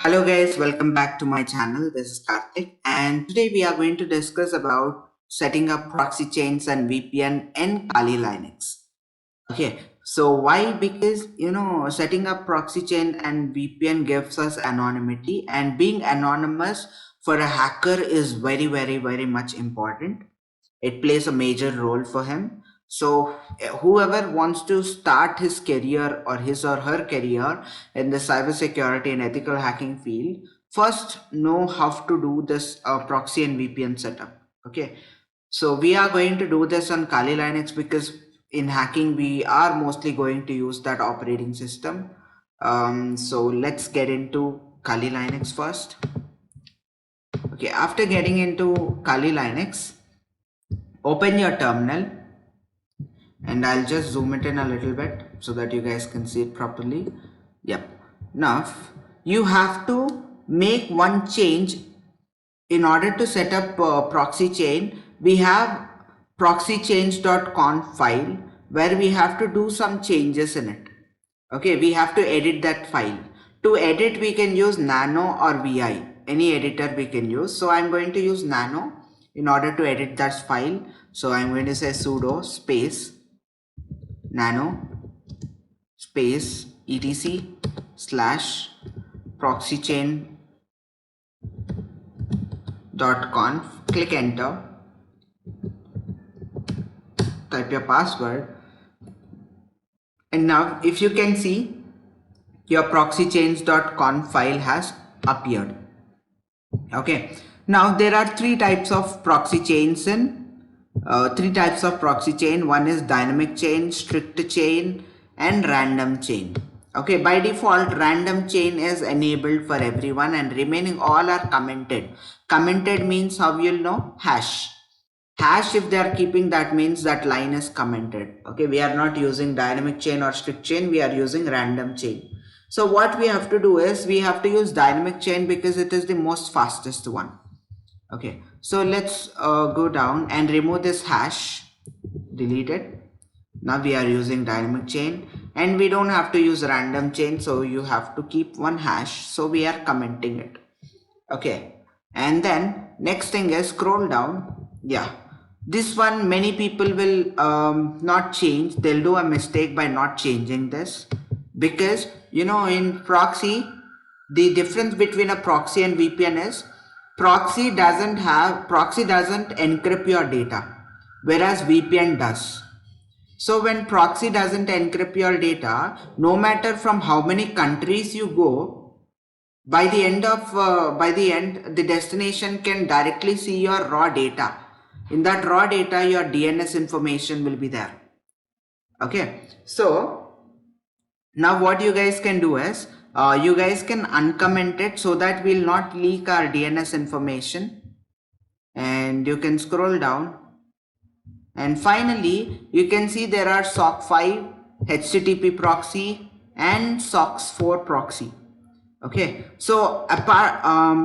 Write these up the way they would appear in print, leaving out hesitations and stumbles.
Hello guys, welcome back to my channel. This is Karthik and today we are going to discuss about setting up proxy chains and VPN in Kali Linux. Okay, so why? Because setting up proxy chain and VPN gives us anonymity, and being anonymous for a hacker is very much important. It plays a major role for him. So whoever wants to start his career or his or her career in the cybersecurity and ethical hacking field, first know how to do this proxy and VPN setup. Okay, so we are going to do this on Kali Linux because in hacking we are mostly going to use that operating system. So let's get into Kali Linux first. Okay, after getting into Kali Linux, open your terminal and I'll just zoom it in a little bit so that you guys can see it properly. Yep. Now you have to make one change in order to set up proxy chain. We have proxychange.conf file where we have to do some changes in it. Okay, we have to edit that file. To edit, we can use Nano or VI, any editor we can use. So I'm going to use Nano in order to edit that file. So I'm going to say sudo space nano space etc slash proxychain.conf. Click enter, type your password, and now if you can see, your proxychange.conf file has appeared. Okay, now there are three types of proxy chains one is dynamic chain, strict chain, and random chain. Okay, by default random chain is enabled for everyone and remaining all are commented. Commented means how you'll know? Hash. If they are keeping, that means that line is commented. Okay, we are not using dynamic chain or strict chain, we are using random chain. So what we have to do is we have to use dynamic chain because it is the most fastest one. Okay, so let's go down and remove this hash, delete it. Now we are using dynamic chain and we don't have to use random chain, so you have to keep one hash, so we are commenting it. Okay, and then next thing is scroll down. Yeah, this one many people will not change. They'll do a mistake by not changing this because in proxy, the difference between a proxy and VPN is proxy doesn't encrypt your data, whereas VPN does. So when proxy doesn't encrypt your data, no matter from how many countries you go, by the end the destination can directly see your raw data. In that raw data, your DNS information will be there. Okay, so now what you guys can do is you guys can uncomment it so that we'll not leak our DNS information, and you can scroll down and finally you can see there are SOC 5, HTTP proxy, and SOCKS 4 proxy. Okay, so apart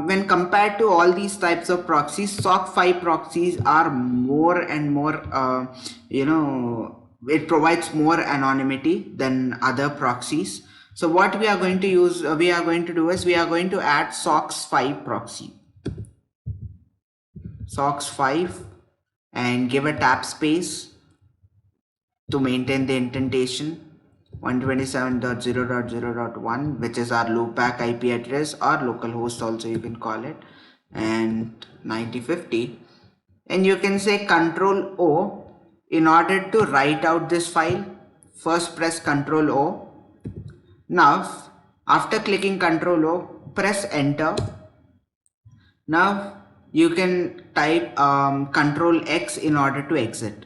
when compared to all these types of proxies, SOC 5 proxies are more and more it provides more anonymity than other proxies. So what we are going to use we are going to do is we are going to add SOCKS 5 proxy, SOCKS 5, and give a tab space to maintain the indentation. 127.0.0.1, which is our loopback IP address or localhost also you can call it, and 9050, and you can say Control O in order to write out this file. First press Control O. Now after clicking Control O, press enter. Now you can type Control X in order to exit.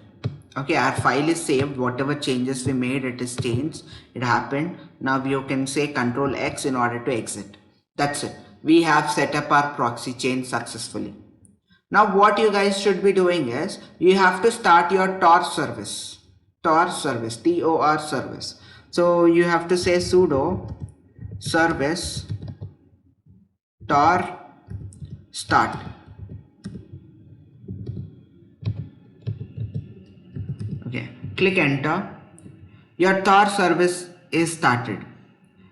Okay, our file is saved. Whatever changes we made, it is changed, it happened. Now you can say Control X in order to exit. That's it. We have set up our proxy chain successfully. Now what you guys should be doing is you have to start your Tor service, TOR service. So you have to say sudo service Tor start. Okay, click enter. Your Tor service is started.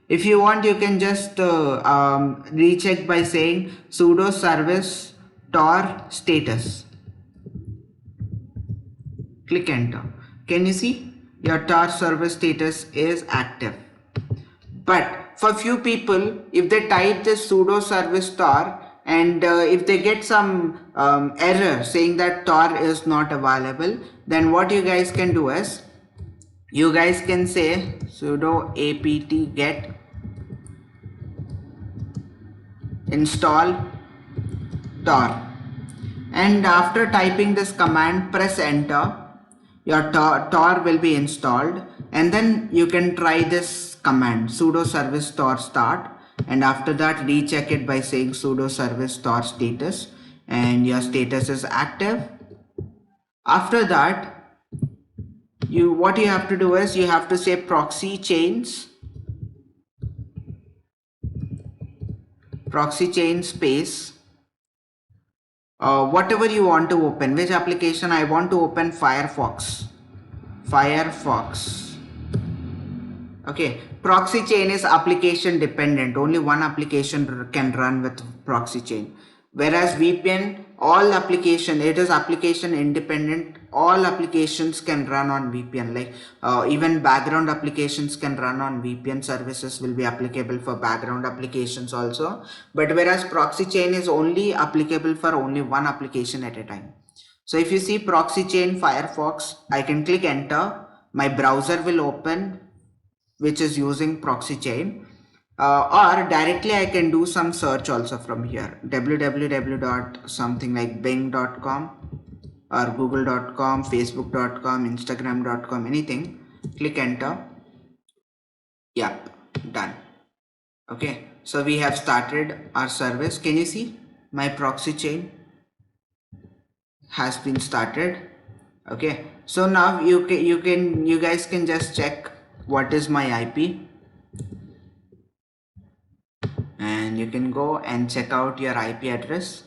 If you want, you can just recheck by saying sudo service tor status. Click enter. Can you see your tor service status is active? But for few people, if they type this sudo service tor and if they get some error saying that tor is not available, then what you guys can do is you guys can say sudo apt get install tor, and after typing this command press enter. Your tor will be installed, and then you can try this command sudo service tor start, and after that recheck it by saying sudo service tor status, and your status is active. After that, what you have to do is you have to say proxy chain space whatever you want to open. Which application I want to open? Firefox. Okay, proxy chain is application dependent. Only one application can run with proxy chain, whereas VPN, all application, it is application independent. All applications can run on VPN, like even background applications can run on VPN. Services will be applicable for background applications also, but whereas proxy chain is only applicable for only one application at a time. So if you see proxy chain Firefox, I can click enter, my browser will open which is using proxy chain, or directly I can do some search also from here, www. something like bing.com or google.com, facebook.com, instagram.com, anything. Click enter. Yep, done. Okay, so we have started our service. Can you see my proxy chain has been started? Okay, so now you guys can just check what is my IP, and you can go and check out your IP address.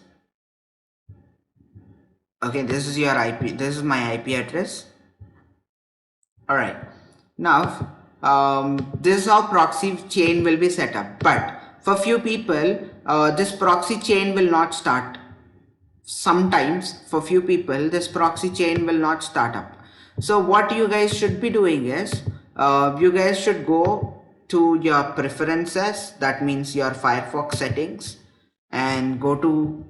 Okay, this is your IP, this is my IP address. All right, now this is how proxy chain will be set up, but for few people this proxy chain will not start. Sometimes for few people this proxy chain will not start up. So what you guys should be doing is you guys should go to your preferences, that means your Firefox settings, and go to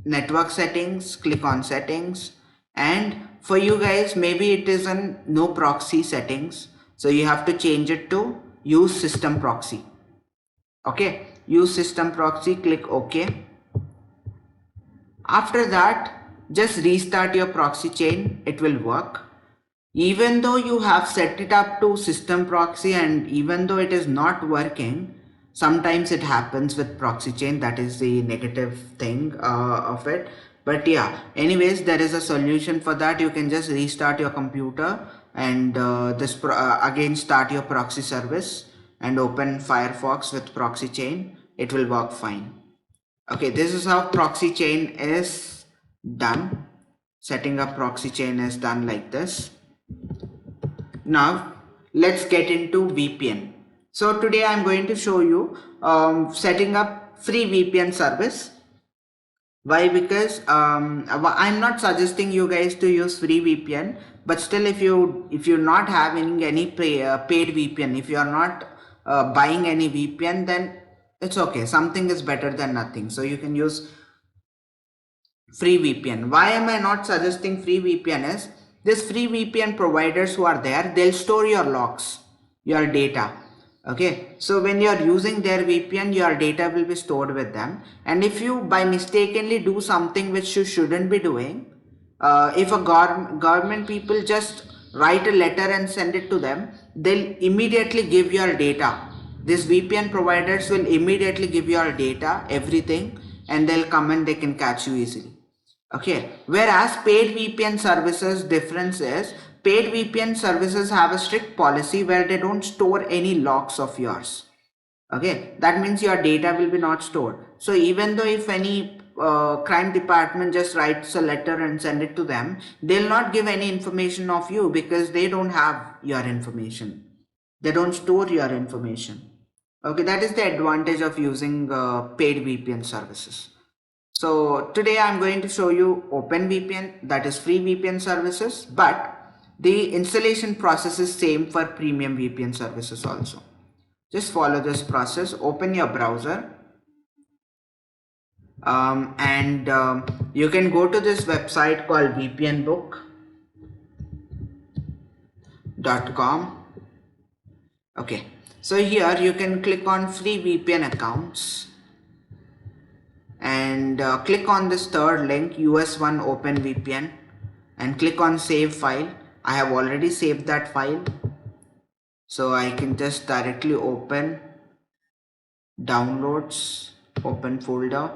network settings, click on settings, and for you guys maybe it is in no proxy settings, so you have to change it to use system proxy. Okay, use system proxy, click OK. After that, just restart your proxy chain, it will work. Even though you have set it up to system proxy and even though it is not working, sometimes it happens with proxy chain. That is the negative thing of it. But yeah, anyways, there is a solution for that. You can just restart your computer and again start your proxy service and open Firefox with proxy chain. It will work fine. Okay, this is how proxy chain is done. Setting up proxy chain is done like this. Now let's get into VPN. So today I'm going to show you setting up free VPN service. Why? Because I'm not suggesting you guys to use free VPN, but still if you're not having any paid VPN, if you are not buying any VPN, then it's okay. Something is better than nothing. So you can use free VPN. Why am I not suggesting free VPN is, this free VPN providers who are there, they'll store your logs, your data. Okay, so when you are using their VPN, your data will be stored with them, and if you by mistakenly do something which you shouldn't be doing, if a government people just write a letter and send it to them, they'll immediately give your data. These VPN providers will immediately give your data, everything, and they'll come and they can catch you easily. Okay, whereas paid VPN services, difference is paid VPN services have a strict policy where they don't store any logs of yours. Okay, that means your data will be not stored. So even though if any crime department just writes a letter and send it to them, they'll not give any information of you because they don't have your information. They don't store your information. Okay, that is the advantage of using paid VPN services. So today I'm going to show you OpenVPN, that is free VPN services, but the installation process is same for premium VPN services also. Just follow this process. Open your browser, and you can go to this website called vpnbook.com. Okay, so here you can click on free VPN accounts and click on this third link, US1 OpenVPN, and click on save file. I have already saved that file, so I can just directly open downloads, open folder.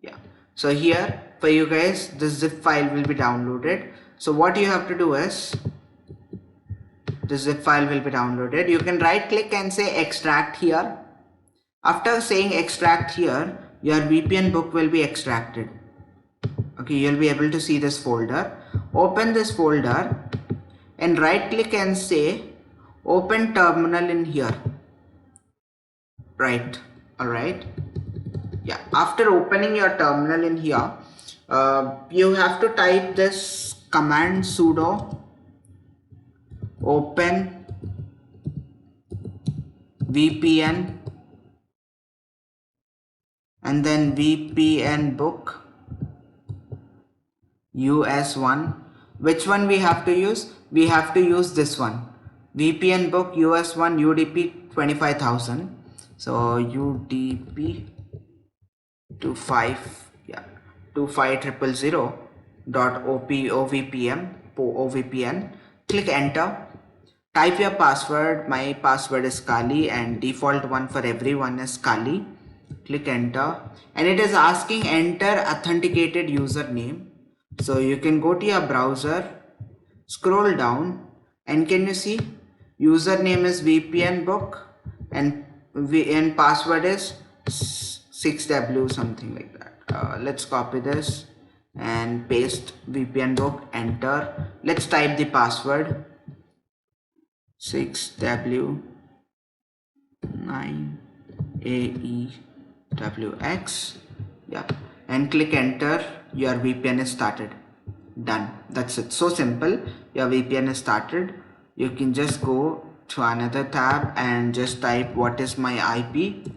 Yeah, so here for you guys the zip file will be downloaded. So what you have to do is, the zip file will be downloaded. You can right click and say extract here. After saying extract here, your VPN book will be extracted. Okay, you'll be able to see this folder. Open this folder and right click and say open terminal in here. Right, alright. Yeah, after opening your terminal in here, you have to type this command sudo open VPN and then VPN book US1. Which one we have to use? We have to use this one, VPN book US1 UDP 25,000. So UDP 25, yeah, 25000 dot OVPN. Click enter, type your password. My password is Kali and default one for everyone is Kali. Click enter and it is asking enter authenticated username. So you can go to your browser, scroll down, and can you see username is VPN book and password is 6W something like that. Let's copy this and paste VPN book, enter. Let's type the password 6W9AEWX. Yeah, and click enter. Your VPN is started. Done. That's it. So simple. Your VPN is started. You can just go to another tab and just type what is my IP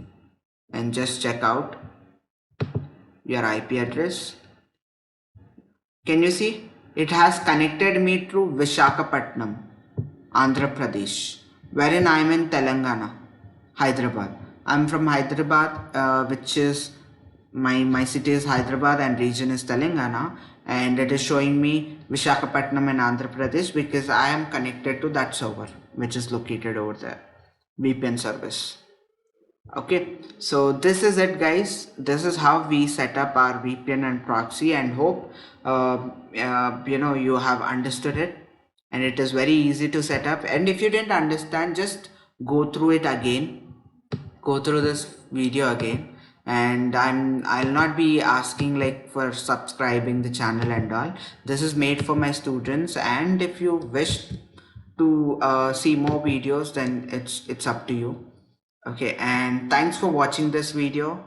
and just check out your IP address. Can you see? It has connected me to Vishakhapatnam, Andhra Pradesh, wherein I am in Telangana, Hyderabad. I'm from Hyderabad, which is my city is Hyderabad and region is Telangana, and it is showing me Vishakhapatnam and Andhra Pradesh because I am connected to that server which is located over there, VPN service. Okay, so this is it guys. This is how we set up our VPN and proxy, and hope you have understood it, and it is very easy to set up. And if you didn't understand, just go through it again, go through this video again, and I'll not be asking like for subscribing the channel and all. This is made for my students, and if you wish to see more videos, then it's up to you. Okay, and thanks for watching this video.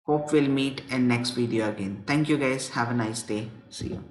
Hope we'll meet in next video again. Thank you guys. Have a nice day. See you.